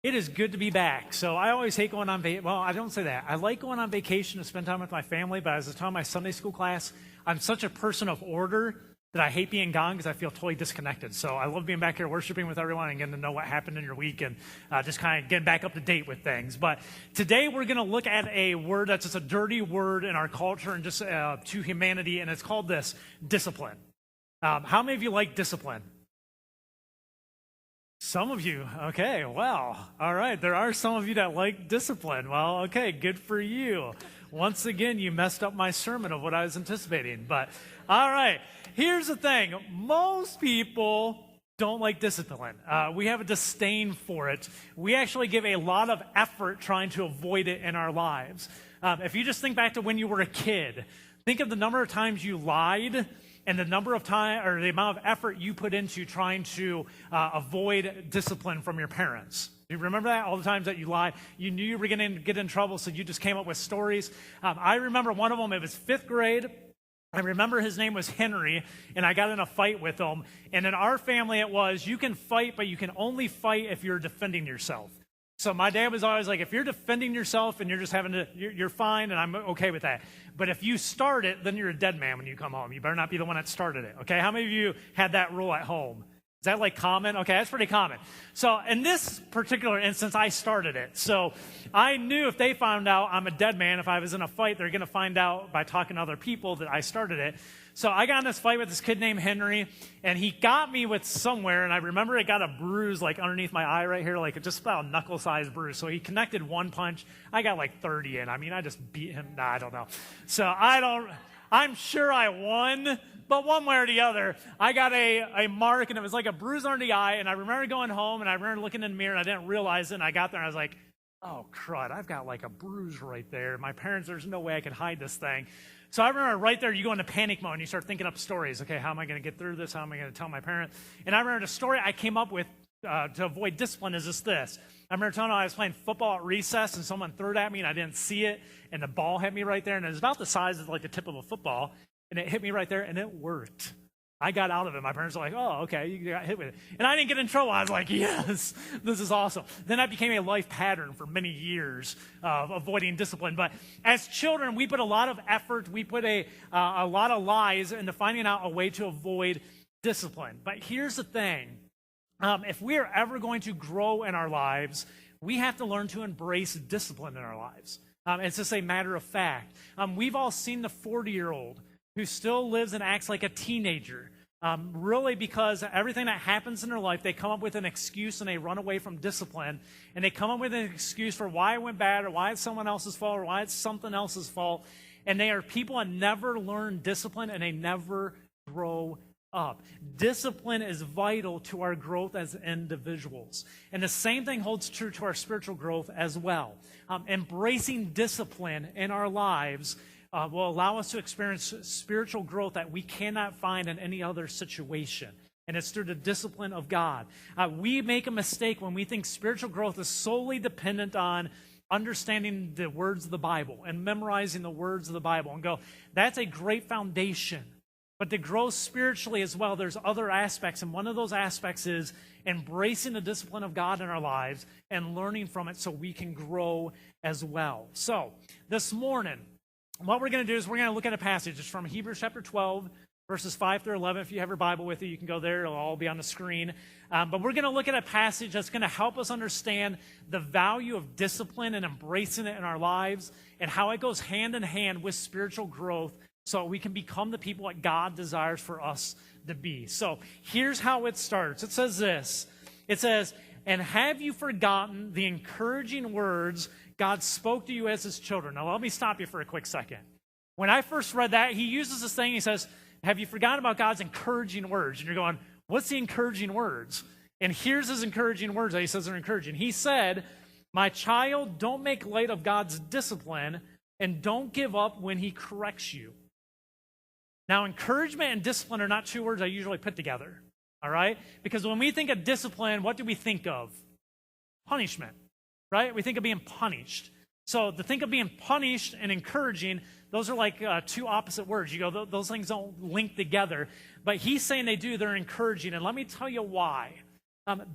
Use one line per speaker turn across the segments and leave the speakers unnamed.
It is good to be back. So I always hate going on well, I don't say that. I like going on vacation to spend time with my family, but as I taught my Sunday school class, I'm such a person of order that I hate being gone because I feel totally disconnected. So I love being back here worshiping with everyone and getting to know what happened in your week and just kind of getting back up to date with things. But today we're going to look at a word that's just a dirty word in our culture and just to humanity, and it's called this, discipline. How many of you like discipline? Some of you, okay, well, all right. There are some of you that like discipline. Well, okay, good for you. Once again, you messed up my sermon of what I was anticipating. But, all right, here's the thing. Most people don't like discipline. We have a disdain for it. We actually give a lot of effort trying to avoid it in our lives. If you just think back to when you were a kid, think of the number of times you lied and the number of time or the amount of effort you put into trying to avoid discipline from your parents. You remember that? All the times that you lied, you knew you were going to get in trouble, so you just came up with stories. I remember one of them, it was fifth grade. I remember his name was Henry, and I got in a fight with him. And in our family, it was, you can fight, but you can only fight if you're defending yourself. So my dad was always like, if you're defending yourself and you're just you're fine, and I'm okay with that. But if you start it, then you're a dead man when you come home. You better not be the one that started it, okay? How many of you had that rule at home? Is that like common? Okay, that's pretty common. So in this particular instance, I started it. So I knew if they found out I'm a dead man, if I was in a fight, they're going to find out by talking to other people that I started it. So I got in this fight with this kid named Henry, and he got me with somewhere, and I remember it got a bruise like underneath my eye right here, like just about a knuckle-sized bruise. So he connected one punch. I got like 30 in. I mean, I just beat him. Nah, I don't know. So I'm sure I won, but one way or the other, I got a mark, and it was like a bruise under the eye, and I remember going home, and I remember looking in the mirror, and I didn't realize it, and I got there, and I was like, oh, crud, I've got like a bruise right there. My parents, there's no way I could hide this thing. So I remember right there, you go into panic mode, and you start thinking up stories. Okay, how am I going to get through this? How am I going to tell my parents? And I remember the story I came up with to avoid discipline is just this. I remember telling them I was playing football at recess, and someone threw it at me, and I didn't see it, and the ball hit me right there, and it was about the size of like the tip of a football, and it hit me right there, and it worked. I got out of it. My parents were like, oh, okay, you got hit with it. And I didn't get in trouble. I was like, yes, this is awesome. Then that became a life pattern for many years of avoiding discipline. But as children, we put a lot of effort, we put a lot of lies into finding out a way to avoid discipline. But here's the thing. If we are ever going to grow in our lives, we have to learn to embrace discipline in our lives. It's just a matter of fact. We've all seen the 40-year-old who still lives and acts like a teenager, really because everything that happens in their life, they come up with an excuse and they run away from discipline, and they come up with an excuse for why it went bad or why it's someone else's fault or why it's something else's fault, and they are people that never learn discipline and they never grow up. Discipline is vital to our growth as individuals, and the same thing holds true to our spiritual growth as well. Embracing discipline in our lives will allow us to experience spiritual growth that we cannot find in any other situation. And it's through the discipline of God. We make a mistake when we think spiritual growth is solely dependent on understanding the words of the Bible and memorizing the words of the Bible and go, that's a great foundation. But to grow spiritually as well, there's other aspects. And one of those aspects is embracing the discipline of God in our lives and learning from it so we can grow as well. So this morning, what we're going to do is we're going to look at a passage. It's from Hebrews chapter 12, verses 5 through 11. If you have your Bible with you, you can go there. It'll all be on the screen. But we're going to look at a passage that's going to help us understand the value of discipline and embracing it in our lives and how it goes hand in hand with spiritual growth so we can become the people that God desires for us to be. So here's how it starts. It says this. It says, and have you forgotten the encouraging words God spoke to you as his children? Now, let me stop you for a quick second. When I first read that, he uses this thing. He says, have you forgotten about God's encouraging words? And you're going, what's the encouraging words? And here's his encouraging words that he says are encouraging. He said, my child, don't make light of God's discipline and don't give up when he corrects you. Now, encouragement and discipline are not two words I usually put together, all right? Because when we think of discipline, what do we think of? Punishment. Right? We think of being punished. So to think of being punished and encouraging, those are like two opposite words. You go, those things don't link together. But he's saying they do. They're encouraging. And let me tell you why.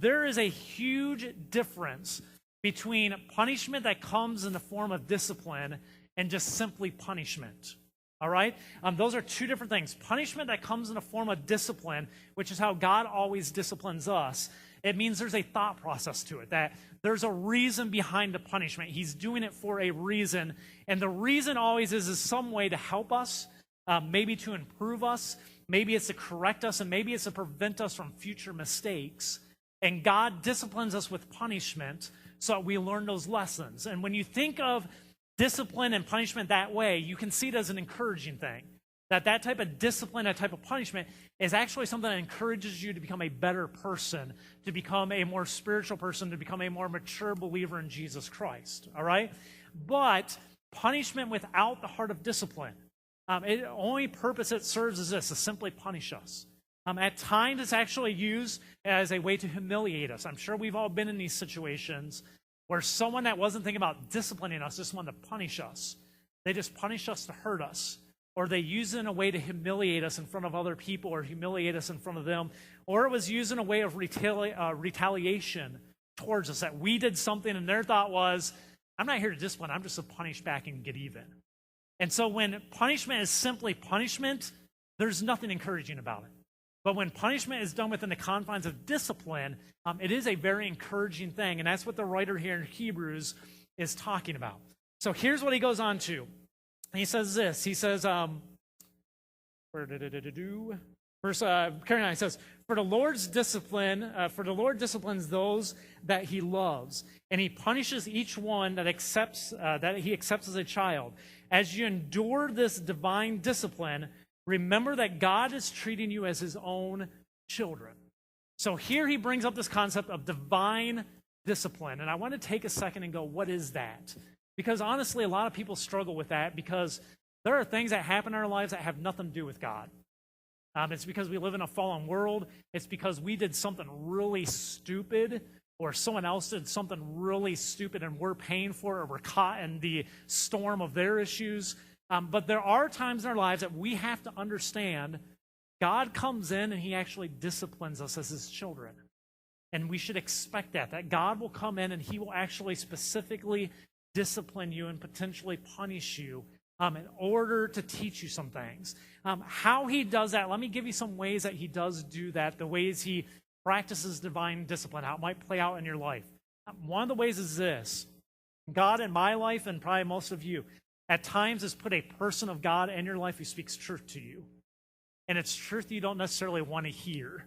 There is a huge difference between punishment that comes in the form of discipline and just simply punishment. All right? Those are two different things. Punishment that comes in the form of discipline, which is how God always disciplines us, it means there's a thought process to it, that there's a reason behind the punishment. He's doing it for a reason, and the reason always is some way to help us, maybe to improve us, maybe it's to correct us, and maybe it's to prevent us from future mistakes. And God disciplines us with punishment so that we learn those lessons. And when you think of discipline and punishment that way, you can see it as an encouraging thing. That type of discipline, that type of punishment is actually something that encourages you to become a better person, to become a more spiritual person, to become a more mature believer in Jesus Christ, all right? But punishment without the heart of discipline, the only purpose it serves is this, to simply punish us. At times, it's actually used as a way to humiliate us. I'm sure we've all been in these situations where someone that wasn't thinking about disciplining us just wanted to punish us. They just punished us to hurt us. Or they use it in a way to humiliate us in front of other people or humiliate us in front of them. Or it was used in a way of retaliation towards us, that we did something and their thought was, I'm not here to discipline, I'm just to punish back and get even. And so when punishment is simply punishment, there's nothing encouraging about it. But when punishment is done within the confines of discipline, it is a very encouraging thing. And that's what the writer here in Hebrews is talking about. So here's what he goes on to. He says this. He says, verse 9 says, for the Lord disciplines those that he loves, and he punishes each one that he accepts as a child. As you endure this divine discipline, remember that God is treating you as his own children. So here he brings up this concept of divine discipline. And I want to take a second and go, what is that? Because honestly, a lot of people struggle with that because there are things that happen in our lives that have nothing to do with God. It's because we live in a fallen world. It's because we did something really stupid, or someone else did something really stupid and we're paying for it, or we're caught in the storm of their issues. But there are times in our lives that we have to understand God comes in and he actually disciplines us as his children. And we should expect that God will come in and he will actually specifically discipline you and potentially punish you in order to teach you some things. How he does that, let me give you some ways that he does do that, the ways he practices divine discipline, how it might play out in your life. One of the ways is this. God in my life, and probably most of you, at times has put a person of God in your life who speaks truth to you. And it's truth you don't necessarily want to hear.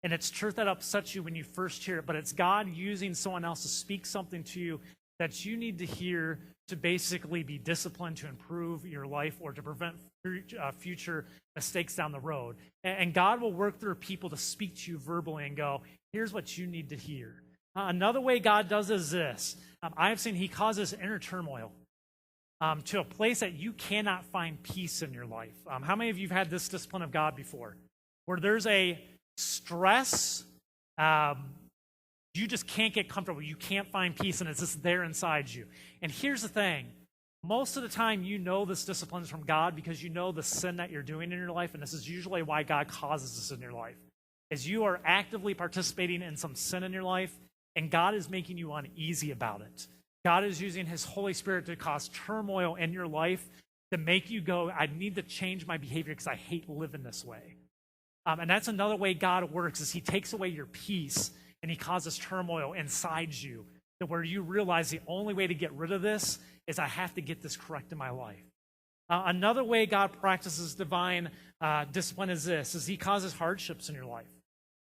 And it's truth that upsets you when you first hear it, but it's God using someone else to speak something to you that you need to hear to basically be disciplined to improve your life or to prevent future mistakes down the road. And God will work through people to speak to you verbally and go, here's what you need to hear. Another way God does is this. I have seen he causes inner turmoil to a place that you cannot find peace in your life. How many of you have had this discipline of God before? Where there's a stress, you just can't get comfortable. You can't find peace, and it's just there inside you. And here's the thing. Most of the time, you know this discipline is from God because you know the sin that you're doing in your life, and this is usually why God causes this in your life, is you are actively participating in some sin in your life, and God is making you uneasy about it. God is using his Holy Spirit to cause turmoil in your life to make you go, I need to change my behavior because I hate living this way. And that's another way God works, is he takes away your peace and he causes turmoil inside you to where you realize the only way to get rid of this is I have to get this correct in my life. Another way God practices divine discipline is this, is he causes hardships in your life.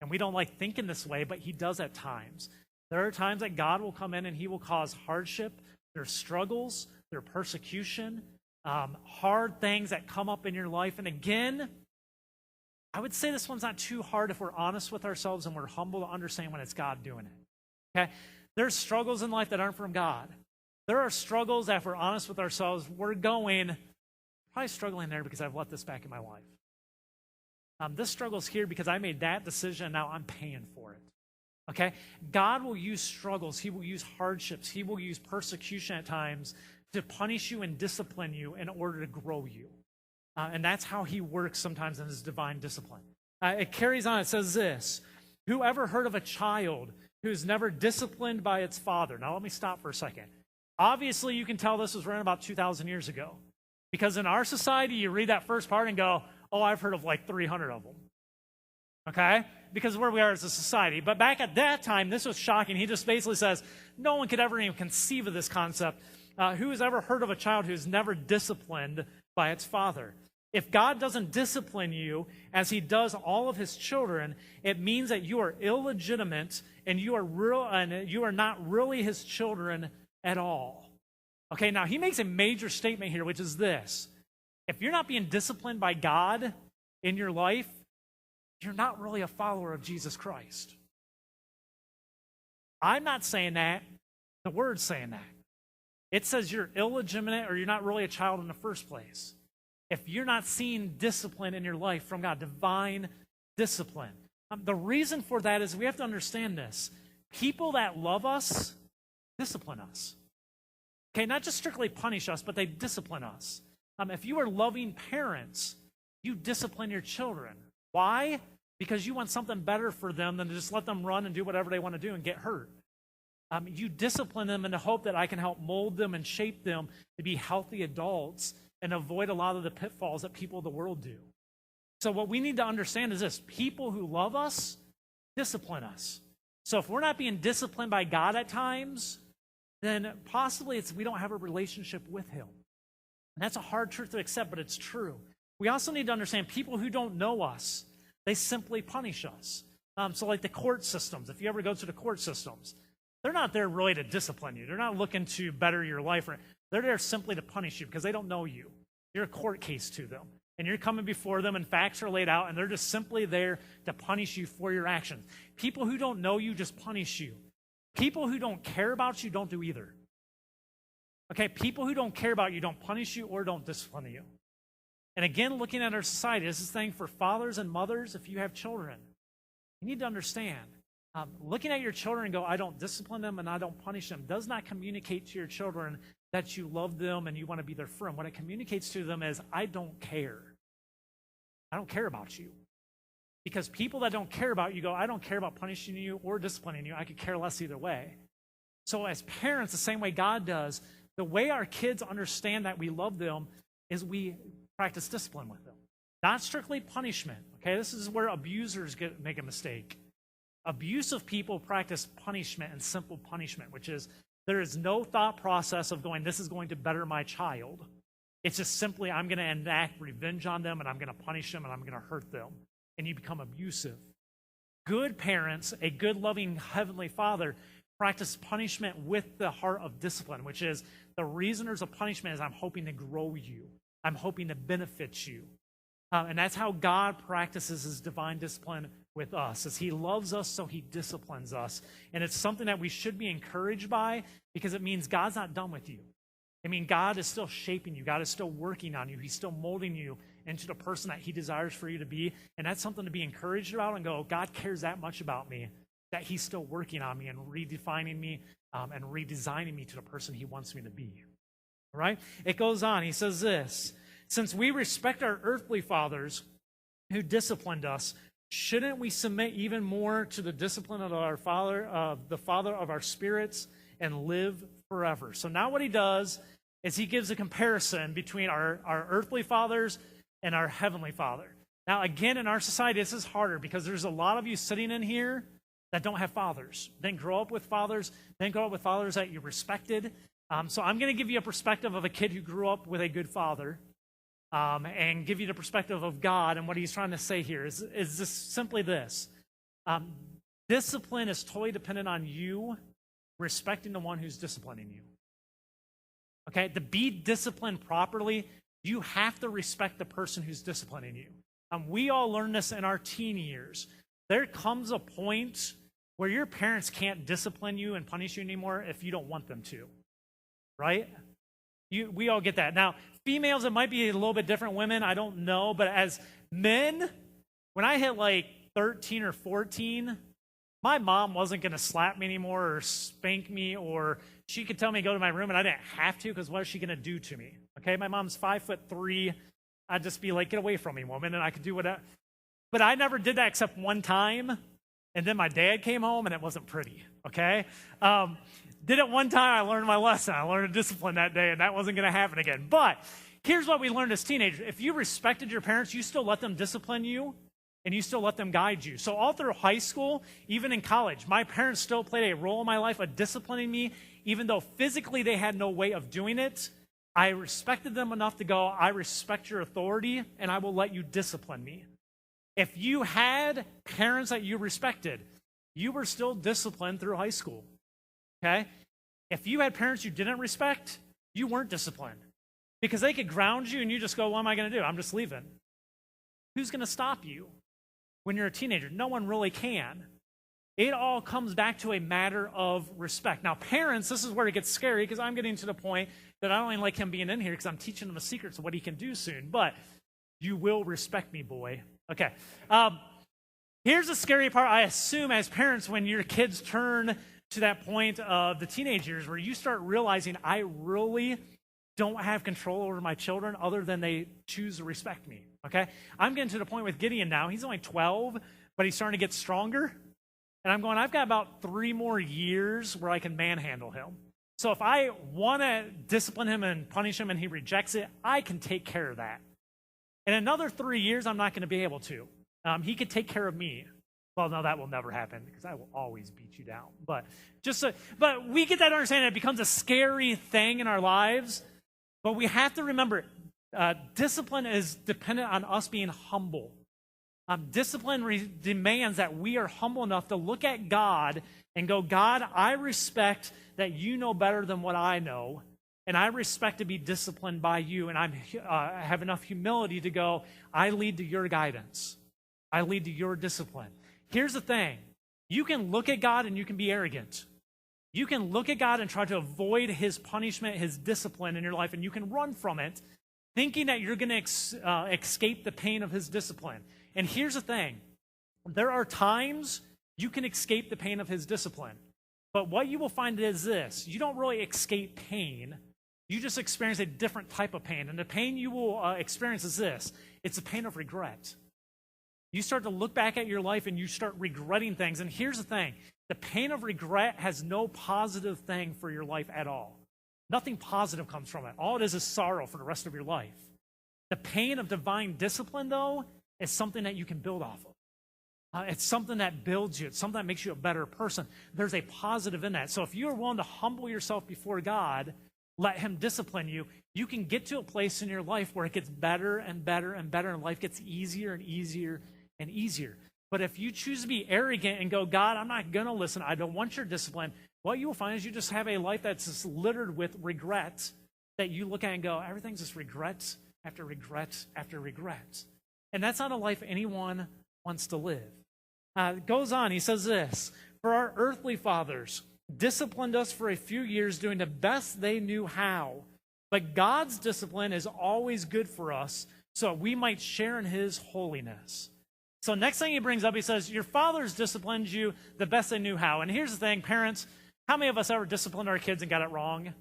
And we don't like thinking this way, but he does at times. There are times that God will come in and he will cause hardship. There's struggles, there's persecution, hard things that come up in your life. And again, I would say this one's not too hard if we're honest with ourselves and we're humble to understand when it's God doing it. Okay? There's struggles in life that aren't from God. There are struggles that if we're honest with ourselves, we're probably struggling there because I've let this back in my life. This struggle's here because I made that decision and now I'm paying for it. Okay? God will use struggles. He will use hardships. He will use persecution at times to punish you and discipline you in order to grow you. And that's how he works sometimes in his divine discipline. It carries on. It says this, whoever heard of a child who's never disciplined by its father. Now, let me stop for a second. Obviously, you can tell this was written about 2,000 years ago. Because in our society, you read that first part and go, oh, I've heard of like 300 of them. Okay? Because of where we are as a society. But back at that time, this was shocking. He just basically says, no one could ever even conceive of this concept. Who has ever heard of a child who's never disciplined by its father? If God doesn't discipline you as he does all of his children, it means that you are illegitimate and you are not really his children at all. Okay, now he makes a major statement here, which is this. If you're not being disciplined by God in your life, you're not really a follower of Jesus Christ. I'm not saying that. The word's saying that. It says you're illegitimate or you're not really a child in the first place. If you're not seeing discipline in your life from God, divine discipline. The reason for that is we have to understand this. People that love us discipline us. Okay, not just strictly punish us, but they discipline us. If you are loving parents, you discipline your children. Why? Because you want something better for them than to just let them run and do whatever they want to do and get hurt. You discipline them in the hope that I can help mold them and shape them to be healthy adults and avoid a lot of the pitfalls that people of the world do. So what we need to understand is this. People who love us discipline us. So if we're not being disciplined by God at times, then possibly we don't have a relationship with him. And that's a hard truth to accept, but it's true. We also need to understand people who don't know us, they simply punish us. So like the court systems, if you ever go to the court systems, they're not there really to discipline you. They're not looking to better your life. They're there simply to punish you because they don't know you. You're a court case to them. And you're coming before them and facts are laid out and they're just simply there to punish you for your actions. People who don't know you just punish you. People who don't care about you don't do either. Okay, people who don't care about you don't punish you or don't discipline you. And again, looking at our society, this is the thing for fathers and mothers, if you have children, you need to understand. Looking at your children and go, I don't discipline them and I don't punish them, does not communicate to your children that you love them and you want to be their friend. What it communicates to them is, I don't care. I don't care about you. Because people that don't care about you go, I don't care about punishing you or disciplining you. I could care less either way. So as parents, the same way God does, the way our kids understand that we love them is we practice discipline with them. Not strictly punishment. Okay, this is where abusers make a mistake. Abusive people practice punishment and simple punishment, which is there is no thought process of going, this is going to better my child. It's just simply, I'm going to enact revenge on them and I'm going to punish them and I'm going to hurt them. And you become abusive. Good parents, a good loving heavenly father, practice punishment with the heart of discipline, which is the reason there's a punishment is I'm hoping to grow you. I'm hoping to benefit you. And that's how God practices his divine discipline with us, as he loves us, so he disciplines us. And it's something that we should be encouraged by because it means God's not done with you. I mean, God is still shaping you. God is still working on you. He's still molding you into the person that he desires for you to be. And that's something to be encouraged about and go, God cares that much about me that he's still working on me and redefining me and redesigning me to the person he wants me to be. All right? It goes on. He says this, since we respect our earthly fathers who disciplined us, shouldn't we submit even more to the discipline of our Father, the Father of our spirits, and live forever? So now what he does is he gives a comparison between our earthly fathers and our heavenly Father. Now, again, in our society, this is harder because there's a lot of you sitting in here that don't have fathers. Didn't grow up with fathers, didn't grow up with fathers that you respected. So I'm going to give you a perspective of a kid who grew up with a good father. And give you the perspective of God. And what he's trying to say here is just simply this. Discipline is totally dependent on you respecting the one who's disciplining you. Okay? To be disciplined properly, you have to respect the person who's disciplining you. We all learn this in our teen years. There comes a point where your parents can't discipline you and punish you anymore if you don't want them to. Right? We all get that. Now, females, it might be a little bit different. Women, I don't know. But as men, when I hit like 13 or 14, my mom wasn't going to slap me anymore or spank me, or she could tell me to go to my room and I didn't have to because what is she going to do to me? Okay, my mom's 5'3". I'd just be like, get away from me, woman, and I could do whatever. But I never did that except one time. And then my dad came home, and it wasn't pretty, okay? Did it one time, I learned my lesson. I learned discipline that day, and that wasn't going to happen again. But here's what we learned as teenagers. If you respected your parents, you still let them discipline you, and you still let them guide you. So all through high school, even in college, my parents still played a role in my life of disciplining me, even though physically they had no way of doing it. I respected them enough to go, I respect your authority, and I will let you discipline me. If you had parents that you respected, you were still disciplined through high school. Okay? If you had parents you didn't respect, you weren't disciplined. Because they could ground you and you just go, what am I going to do? I'm just leaving. Who's going to stop you when you're a teenager? No one really can. It all comes back to a matter of respect. Now, parents, this is where it gets scary because I'm getting to the point that I don't even like him being in here because I'm teaching him the secrets of what he can do soon. But you will respect me, boy. Okay. Here's the scary part. I assume as parents, when your kids turn to that point of the teenage years where you start realizing I really don't have control over my children other than they choose to respect me, okay? I'm getting to the point with Gideon now. He's only 12, but he's starting to get stronger. And I'm going, I've got about 3 more years where I can manhandle him. So if I want to discipline him and punish him and he rejects it, I can take care of that. In another 3 years, I'm not going to be able to. He could take care of me. Well, no, that will never happen because I will always beat you down. But but we get that understanding. It becomes a scary thing in our lives. But we have to remember, discipline is dependent on us being humble. Discipline demands that we are humble enough to look at God and go, God, I respect that you know better than what I know. And I respect to be disciplined by you. And I have enough humility to go, I lead to your guidance. I lead to your discipline. Here's the thing. You can look at God and you can be arrogant. You can look at God and try to avoid his punishment, his discipline in your life, and you can run from it, thinking that you're going to escape the pain of his discipline. And here's the thing. There are times you can escape the pain of his discipline. But what you will find is this. You don't really escape pain. You just experience a different type of pain. And the pain you will experience is this. It's the pain of regret. You start to look back at your life and you start regretting things. And here's the thing. The pain of regret has no positive thing for your life at all. Nothing positive comes from it. All it is sorrow for the rest of your life. The pain of divine discipline, though, is something that you can build off of. It's something that builds you. It's something that makes you a better person. There's a positive in that. So if you are willing to humble yourself before God, let him discipline you, you can get to a place in your life where it gets better and better and better, and life gets easier and easier and easier. But if you choose to be arrogant and go, God, I'm not going to listen, I don't want your discipline, what you will find is you just have a life that's just littered with regret that you look at and go, everything's just regret after regret after regret. And that's not a life anyone wants to live. It goes on, he says this, for our earthly fathers disciplined us for a few years doing the best they knew how. But God's discipline is always good for us so we might share in his holiness. So next thing he brings up, he says, your fathers disciplined you the best they knew how. And here's the thing, parents, how many of us ever disciplined our kids and got it wrong?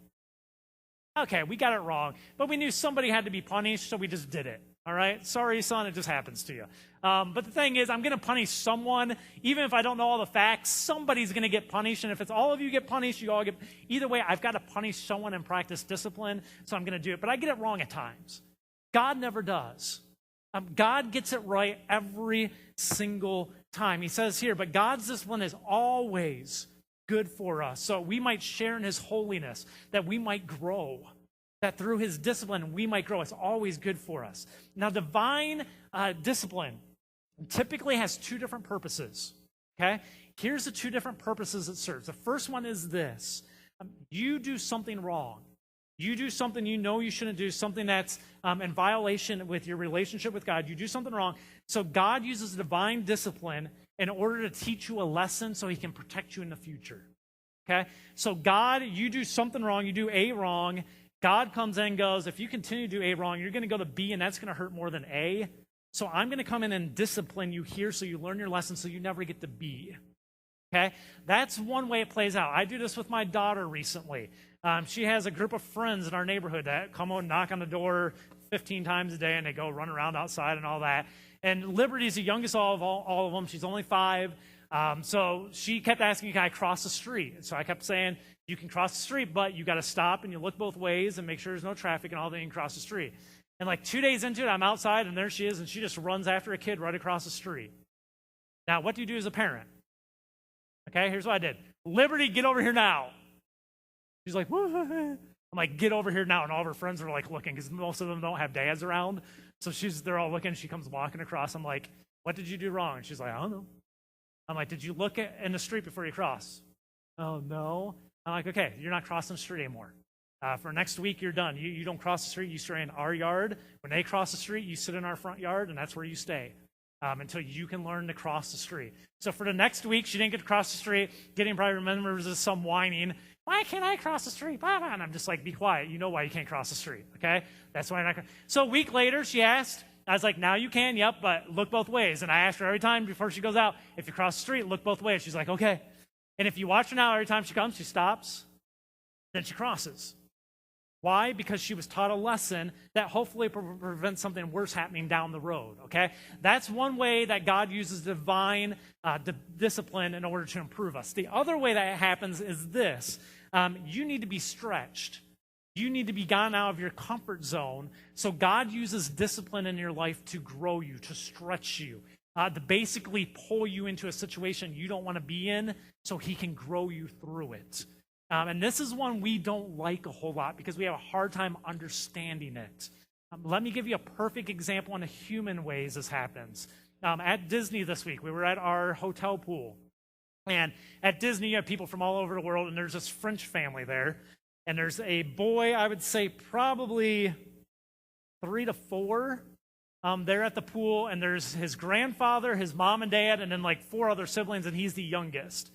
Okay, we got it wrong, but we knew somebody had to be punished, so we just did it. All right? Sorry, son, it just happens to you. But the thing is, I'm going to punish someone. Even if I don't know all the facts, somebody's going to get punished. And if it's all of you get punished, you all get... Either way, I've got to punish someone and practice discipline, so I'm going to do it. But I get it wrong at times. God never does. God gets it right every single time. He says here, but God's discipline is always good for us, so we might share in his holiness, that we might grow, that through his discipline we might grow. It's always good for us. Now, divine discipline typically has 2 different purposes, okay? Here's the 2 different purposes it serves. The first one is this. You do something wrong. You do something you know you shouldn't do, something that's in violation with your relationship with God. You do something wrong. So God uses divine discipline in order to teach you a lesson so he can protect you in the future. Okay? So God, you do something wrong, you do A wrong. God comes in and goes, if you continue to do A wrong, you're going to go to B, and that's going to hurt more than A. So I'm going to come in and discipline you here so you learn your lesson so you never get to B. Okay? That's one way it plays out. I do this with my daughter recently. She has a group of friends in our neighborhood that come out and knock on the door 15 times a day, and they go run around outside and all that. And Liberty's the youngest of all of them. She's only 5. So she kept asking, can I cross the street? So I kept saying, you can cross the street, but you got to stop and you look both ways and make sure there's no traffic and all that, you can cross the street. And like 2 days into it, I'm outside and there she is, and she just runs after a kid right across the street. Now, what do you do as a parent? Okay, here's what I did. Liberty, get over here now. She's like, woo. I'm like, get over here now. And all of her friends are like looking because most of them don't have dads around. So they're all looking. She comes walking across. I'm like, what did you do wrong? And she's like, I don't know. I'm like, did you look in the street before you cross? Oh, no. I'm like, okay, you're not crossing the street anymore. For next week, you're done. You don't cross the street. You stay in our yard. When they cross the street, you sit in our front yard, and that's where you stay until you can learn to cross the street. So for the next week, she didn't get to cross the street. Gideon probably remembers some whining. Why can't I cross the street? And I'm just like, be quiet. You know why you can't cross the street, okay? That's why I'm not. So a week later, she asked. I was like, now you can, yep, but look both ways. And I asked her every time before she goes out, if you cross the street, look both ways. She's like, okay. And if you watch her now, every time she comes, she stops, then she crosses. Why? Because she was taught a lesson that hopefully prevents something worse happening down the road, okay? That's one way that God uses divine discipline in order to improve us. The other way that it happens is this. You need to be stretched. You need to be gone out of your comfort zone. So God uses discipline in your life to grow you, to stretch you, to basically pull you into a situation you don't want to be in so he can grow you through it. And this is one we don't like a whole lot because we have a hard time understanding it. Let me give you a perfect example in a human ways this happens. At Disney this week, we were at our hotel pool. And at Disney, you have people from all over the world, and there's this French family there. And there's a boy, I would say probably 3 to 4 there at the pool. And there's his grandfather, his mom and dad, and then like 4 other siblings, and he's the youngest.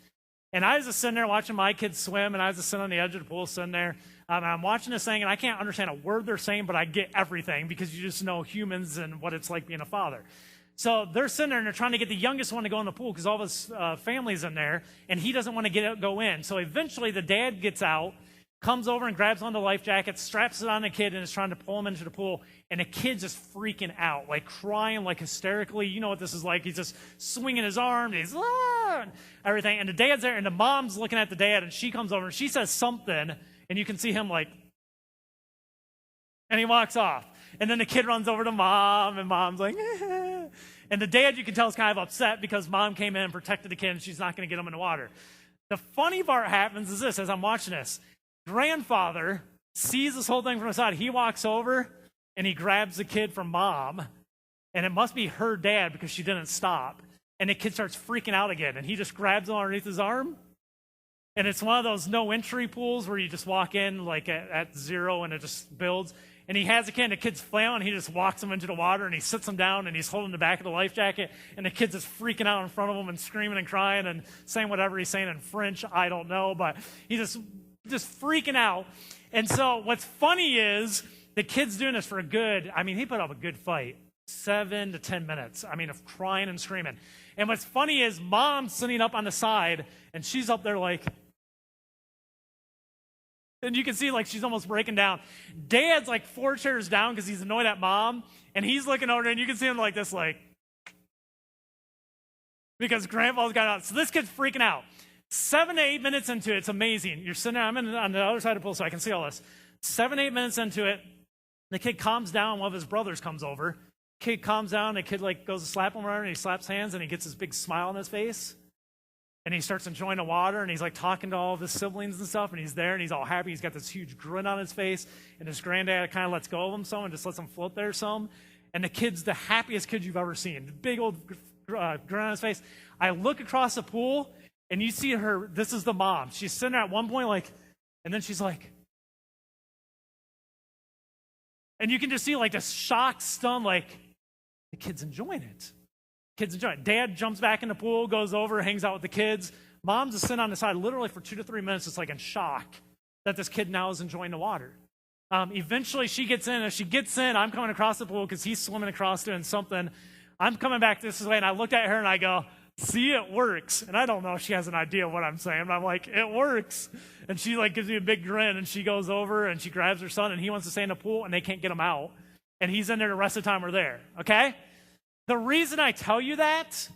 And I was just sitting there watching my kids swim, and I was just sitting on the edge of the pool, sitting there. And I'm watching this thing, and I can't understand a word they're saying, but I get everything because you just know humans and what it's like being a father. So they're sitting there, and they're trying to get the youngest one to go in the pool because all of his family's in there, and he doesn't want to go in. So eventually the dad gets out, comes over and grabs on the life jacket, straps it on the kid, and is trying to pull him into the pool. And the kid's just freaking out, like crying, like hysterically. You know what this is like. He's just swinging his arms. He's and everything. And the dad's there, and the mom's looking at the dad, and she comes over, and she says something, and you can see him like, and he walks off. And then the kid runs over to mom, and mom's like, and the dad, you can tell, is kind of upset because mom came in and protected the kid, and she's not going to get him in the water. The funny part happens is this, as I'm watching this. Grandfather sees this whole thing from the side. He walks over and he grabs the kid from mom, and it must be her dad because she didn't stop. And the kid starts freaking out again, and he just grabs him underneath his arm. And it's one of those no entry pools where you just walk in like at 0 and it just builds. And he has the kid, and the kid's flailing, and he just walks him into the water, and he sits him down, and he's holding the back of the life jacket, and the kid's just freaking out in front of him and screaming and crying and saying whatever he's saying in French. I don't know, but he's just freaking out. And so what's funny is the kid's doing this for he put up a good fight, 7 to 10 minutes, of crying and screaming. And what's funny is mom's sitting up on the side, and she's up there like, and you can see like she's almost breaking down. Dad's like 4 chairs down because he's annoyed at mom, and he's looking over, and you can see him like this, like, because grandpa's got out. So this kid's freaking out. 7 to 8 minutes into it, it's amazing. You're sitting there, I'm on the other side of the pool so I can see all this. 7 to 8 minutes into it, the kid calms down. One of his brothers comes over. Kid calms down. The kid like goes to slap him around, and he slaps hands, and he gets this big smile on his face. And he starts enjoying the water, and he's like talking to all of his siblings and stuff, and he's there, and he's all happy. He's got this huge grin on his face, and his granddad kind of lets go of him some and just lets him float there some. And the kid's the happiest kid you've ever seen. Big old grin on his face. I look across the pool, and you see her, this is the mom. She's sitting there at one point like, and then she's like, and you can just see like this shocked, stunned, like, the kid's enjoying it. Kids enjoying it. Dad jumps back in the pool, goes over, hangs out with the kids. Mom's just sitting on the side literally for 2 to 3 minutes. It's like in shock that this kid now is enjoying the water. Eventually she gets in. As she gets in, I'm coming across the pool because he's swimming across doing something. I'm coming back this way, and I looked at her and I go, see, it works. And I don't know if she has an idea of what I'm saying, but I'm like, it works. And she like gives me a big grin, and she goes over and she grabs her son, and he wants to stay in the pool, and they can't get him out. And he's in there the rest of the time we're there, okay? The reason I tell you that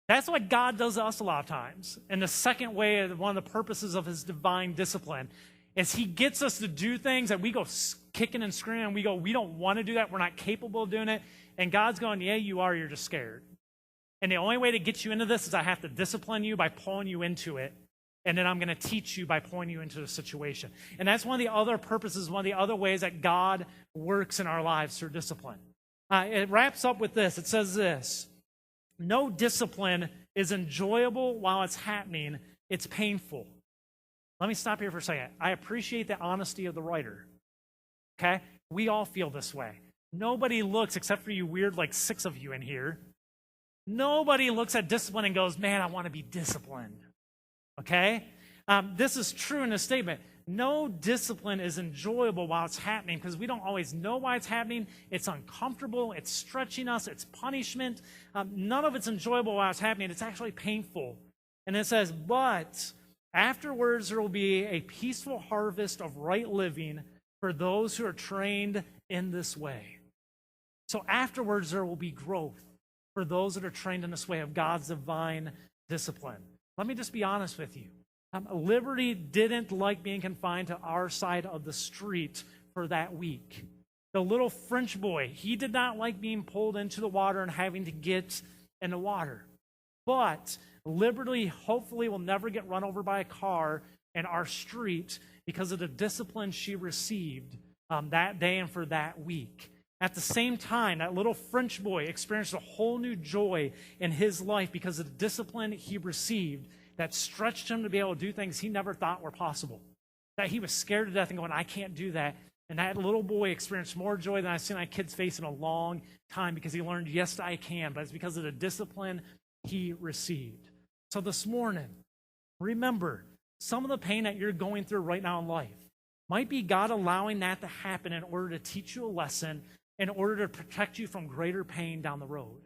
That's what God does to us a lot of times. And the second way, one of the purposes of his divine discipline, is he gets us to do things that we go kicking and screaming, and we don't want to do that. We're not capable of doing it. And God's going, yeah, you are. You're just scared. And the only way to get you into this is I have to discipline you by pulling you into it. And then I'm going to teach you by pulling you into the situation. And that's one of the other purposes, one of the other ways that God works in our lives through discipline. It wraps up with this. It says this: no discipline is enjoyable while it's happening. It's painful. Let me stop here for a second. I appreciate the honesty of the writer. Okay? We all feel this way. Nobody looks, except for you weird, like 6 of you in here, nobody looks at discipline and goes, man, I want to be disciplined. Okay? This is true in this statement. No discipline is enjoyable while it's happening because we don't always know why it's happening. It's uncomfortable. It's stretching us. It's punishment. None of it's enjoyable while it's happening. It's actually painful. And it says, but afterwards there will be a peaceful harvest of right living for those who are trained in this way. So afterwards there will be growth for those that are trained in this way of God's divine discipline. Let me just be honest with you. Liberty didn't like being confined to our side of the street for that week. The little French boy, he did not like being pulled into the water and having to get in the water. But Liberty hopefully will never get run over by a car in our street because of the discipline she received that day and for that week. At the same time, that little French boy experienced a whole new joy in his life because of the discipline he received that stretched him to be able to do things he never thought were possible. That he was scared to death and going, I can't do that. And that little boy experienced more joy than I've seen my kid's face in a long time because he learned, yes, I can, but it's because of the discipline he received. So this morning, remember, some of the pain that you're going through right now in life might be God allowing that to happen in order to teach you a lesson, in order to protect you from greater pain down the road.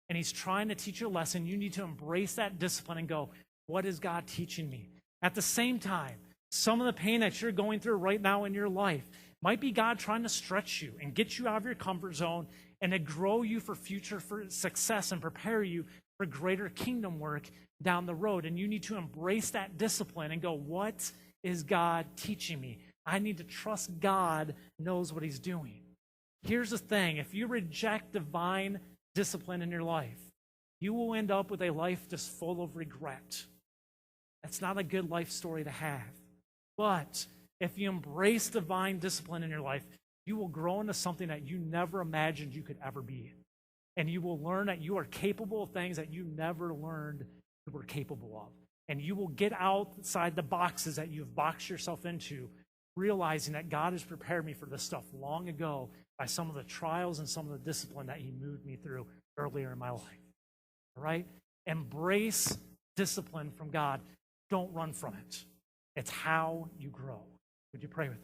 And he's trying to teach you a lesson. You need to embrace that discipline and go, what is God teaching me? At the same time, some of the pain that you're going through right now in your life might be God trying to stretch you and get you out of your comfort zone and to grow you for future success and prepare you for greater kingdom work down the road. And you need to embrace that discipline and go, what is God teaching me? I need to trust God knows what he's doing. Here's the thing. If you reject divine discipline in your life, you will end up with a life just full of regret. That's not a good life story to have. But if you embrace divine discipline in your life, you will grow into something that you never imagined you could ever be. And you will learn that you are capable of things that you never learned you were capable of. And you will get outside the boxes that you've boxed yourself into, realizing that God has prepared me for this stuff long ago by some of the trials and some of the discipline that he moved me through earlier in my life. All right? Embrace discipline from God. Don't run from it. It's how you grow. Would you pray with me?